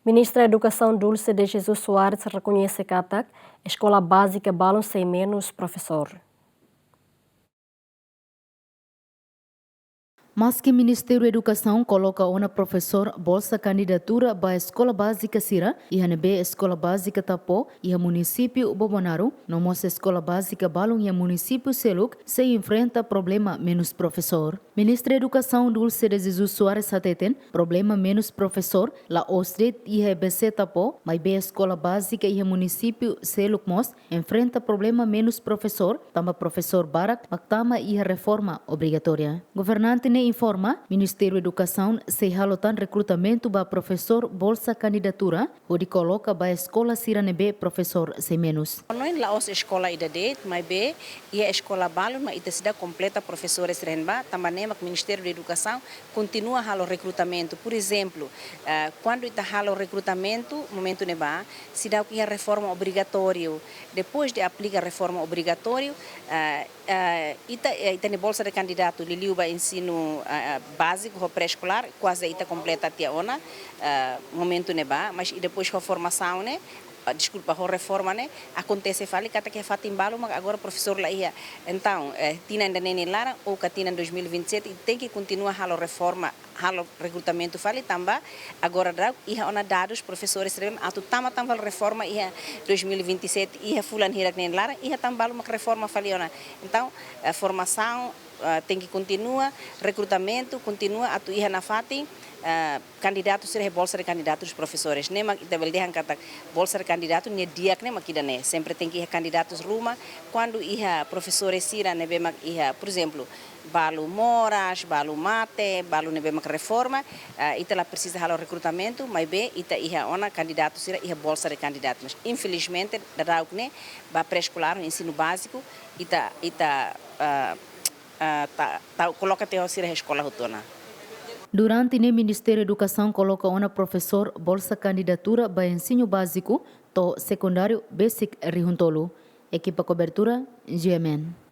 Ministra da Educação Dulce de Jesus Soares reconhece que a escola básica balão sem menos professor. Mas que o Ministério da Educação coloca uma professor bolsa candidatura para a escola básica Sira e a escola básica Tapó e a município Bobonaro, não mostra escola básica Balong e a município Seluk se enfrenta problema menos professor. Ministra da Educação Dulce de Jesus Soares Sateten, problema menos professor, la Ostret e a BC Tapó, mas a escola básica e a município Seluk Mos enfrenta problema menos professor, tamba professor Barak, mactama e a reforma obrigatória. Governante informa, Ministério da Educação se halotan recrutamento para professor bolsa candidatura, onde coloca para a escola Siranebe professor sem menos. Não é lá a escola ida de, mas bem, e a escola balo, mas ida cidade completa professores renba, também o Ministério da Educação continua a halo recrutamento. Por exemplo, quando ita halo recrutamento, momento neba, se dá que a reforma obrigatória, depois de aplicar a reforma obrigatória, ita ne bolsa de candidato, liliu ba ensino básico ou pré-escolar, quase ita completa até ona, momento neba, mas depois com a formação, né? Desculpa, a reforma, né? Acontece, fala que até que é fato embalo, mas agora o professor lá ia. Então, tinha ainda nem lá, ou que tinha em 2027, e tem que continuar a reforma, a recrutamento, fala também. Agora, ia ona dados, professores, a tu tama reforma, ia 2027, ia fulano hira nem lá, ia também uma reforma, fala ona. Então, a formação tem que continuar, recrutamento continua, a tu ia na fatin. Candidatos serem bolsa de candidatos professores, nem mas deve deixar kata bolsa de candidato nem dia que nem makida né sempre tem que ir candidatos ruma quando ia professores sira nebe mak ia por exemplo balu moras balu mate balu nebe mak reforma ita lá precisa halo recrutamento mas bem ita ia ona candidatos sira ia bolsa de candidatos mas infelizmente da né ba pré-escolar ensino básico ita coloca até a sira escola rotona. Durante o Ministério da Educação coloca uma professor bolsa candidatura para ensino básico to secundário basic Rihuntolo. Equipa cobertura GMN.